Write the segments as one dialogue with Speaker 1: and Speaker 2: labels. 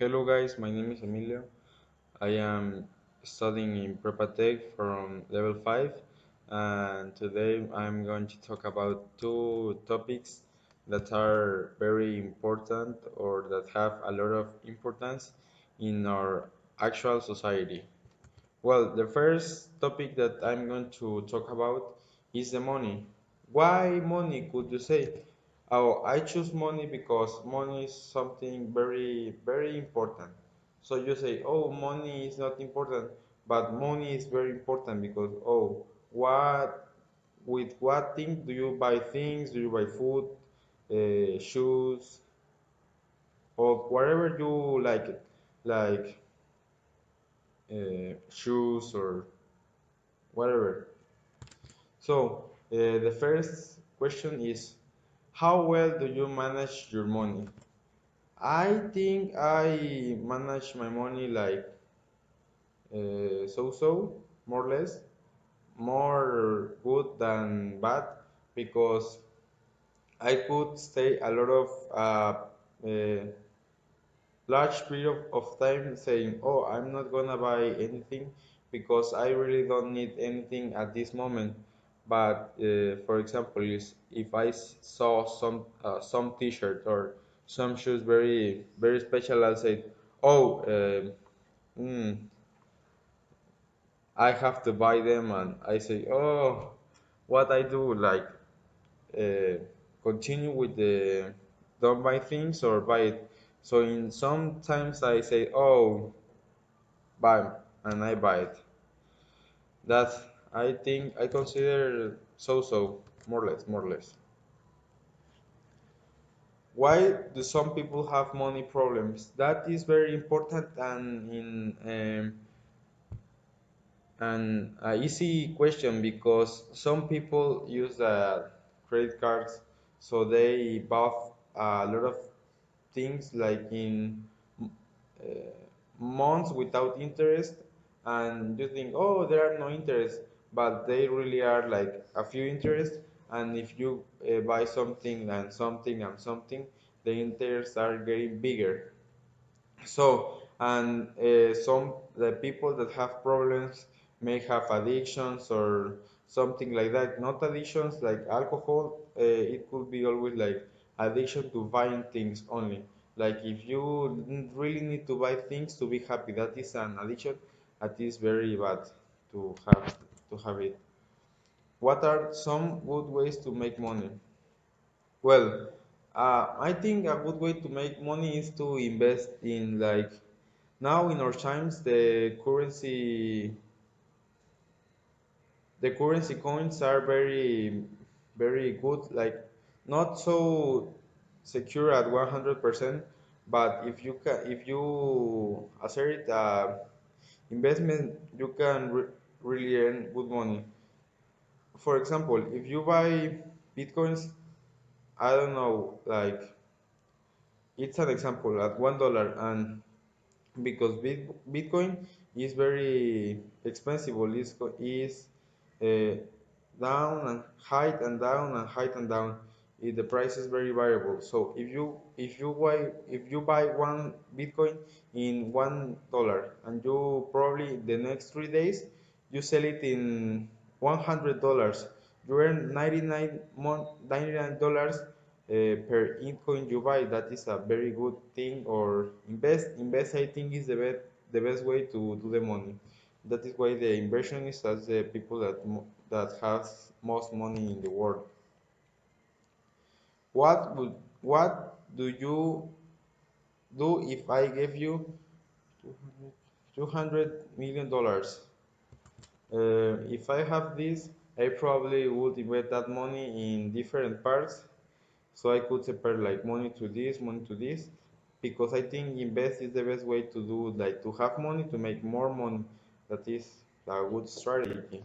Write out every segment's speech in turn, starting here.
Speaker 1: Hello guys, my name is Emilio. I am studying in Prepa Tech from level 5 and today I'm going to talk about two topics that are very important or that have a lot of importance in our actual society. Well, the first topic that I'm going to talk about is the money. Why money, could you say? Oh, I choose money because money is something very, very important. So you say, oh, money is not important, but money is very important because, oh, with what thing do you buy things? Do you buy food, shoes, or whatever you like it, like shoes or whatever. So, the first question is, how well do you manage your money? I think I manage my money like so-so, more or less, more good than bad, because I could stay a lot of large period of time saying, oh, I'm not gonna buy anything because I really don't need anything at this moment. But for example, if I saw some T-shirt or some shoes very very special, I'll say, oh, mm, I have to buy them, and I say, oh, what I do, like uh, continue with the don't buy things or buy it. So in sometimes I say, oh, buy, and I buy it. That I think I consider so-so, more or less, more or less. Why do some people have money problems? That is very important and in an easy question because some people use credit cards, so they bought a lot of things like in uh, months without interest, and you think, oh, there are no interest, but they really are like a few interest. And if you buy something and something and something, the interests are getting bigger. So, and some the people that have problems may have addictions or something like that. Not addictions like alcohol. It could be always like addiction to buying things only. Like if you really need to buy things to be happy, that is an addiction. That is very bad to have it. What are some good ways to make money? Well, I think a good way to make money is to invest in like now in our times the currency coins are very very good, like not so secure at 100%, but if you assert investment, you can really earn good money. For example, if you buy bitcoins, I don't know, like it's an example at $1, and because Bitcoin is very expensive, is uh, down and height and down and height and down. The price is very variable. So if you buy one Bitcoin in $1, and you probably the next 3 days you sell it in $100, you earn 99 dollars per Bitcoin you buy. That is a very good thing. Or invest, I think, is the best way to do the money. That is why the inversionists are the people that have most money in the world. What do you do if I gave you $200 million? If I have this, I probably would invest that money in different parts, so I could separate like money to this, because I think invest is the best way to do, like to have money to make more money. That is a good strategy.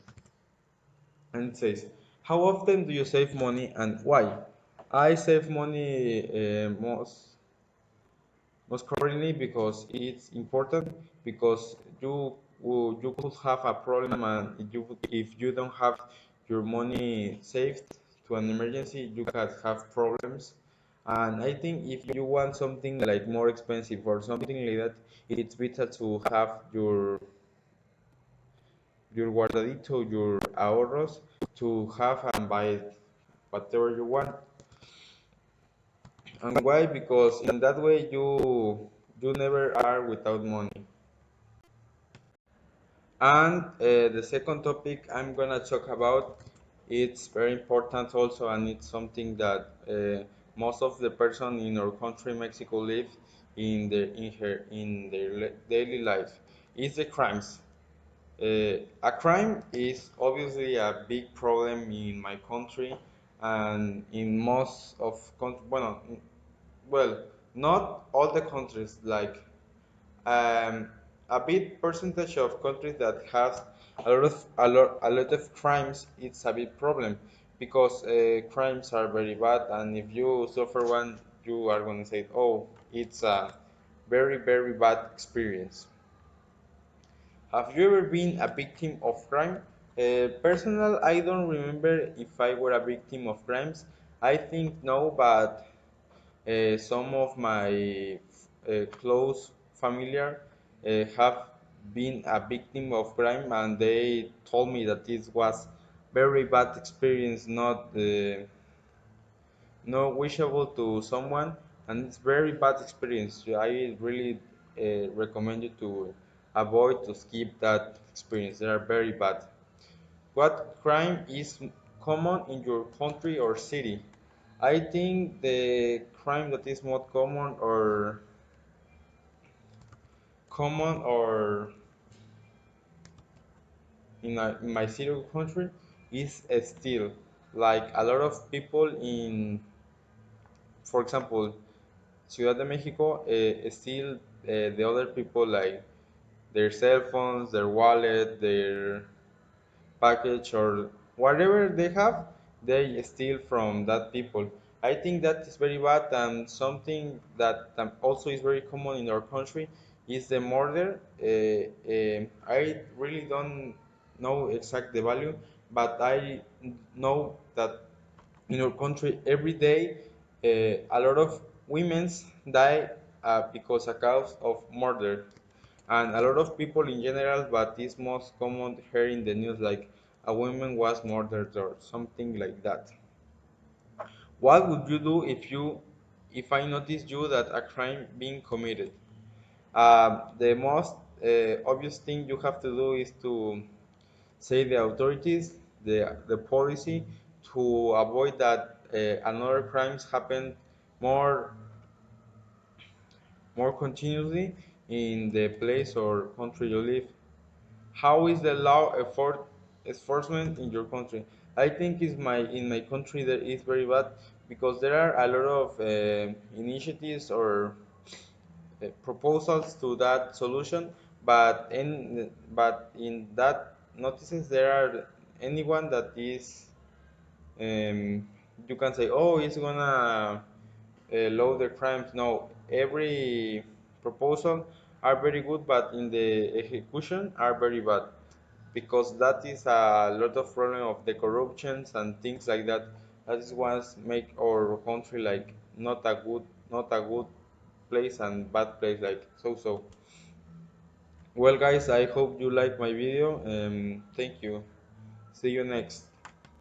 Speaker 1: And it says, how often do you save money and why? I save money most currently because it's important, because you could have a problem, and if you don't have your money saved to an emergency, you can have problems. And I think if you want something like more expensive or something like that, it's better to have your guardadito, your ahorros, to have and buy whatever you want. And why? Because in that way you never are without money. And the second topic I'm gonna talk about, it's very important also, and it's something that most of the person in our country, Mexico, live in their daily life. Is the crimes. A crime is obviously a big problem in my country and in most of well, not all the countries, like um, a big percentage of countries that has a lot of crimes. It's a big problem because crimes are very bad, and if you suffer one, you are going to say, "Oh, it's a very bad experience." Have you ever been a victim of crime? Personal, I don't remember if I were a victim of crimes. I think no, but some of my close familiar have been a victim of crime, and they told me that this was very bad experience, not wishable to someone, and it's very bad experience. I really recommend you to avoid to skip that experience. They are very bad. What crime is common in your country or city? I think the crime that is more common or in my city or country is steal. Like a lot of people in, for example, Ciudad de Mexico, steal the other people like their cell phones, their wallet, their package or whatever they have, they steal from that people. I think that is very bad, and something that also is very common in our country is the murder. I really don't know exact the value, but I know that in our country every day a lot of women die because a cause of murder, and a lot of people in general, but it's most common here in the news, like a woman was murdered or something like that. What would you do if I notice you that a crime being committed? The most obvious thing you have to do is to say the authorities, the policy, to avoid that another crimes happen more more continuously in the place or country you live. How is the law enforcement in your country? I think in my country that is very bad because there are a lot of initiatives or proposals to that solution, but in that notices there are anyone that is you can say, oh, it's gonna lower the crimes. No, every proposal are very good, but in the execution are very bad because that is a lot of problem of the corruptions and things like that. That is what make our country like not a good place and bad place like so. Well, guys, I hope you like my video. Thank you. See you next.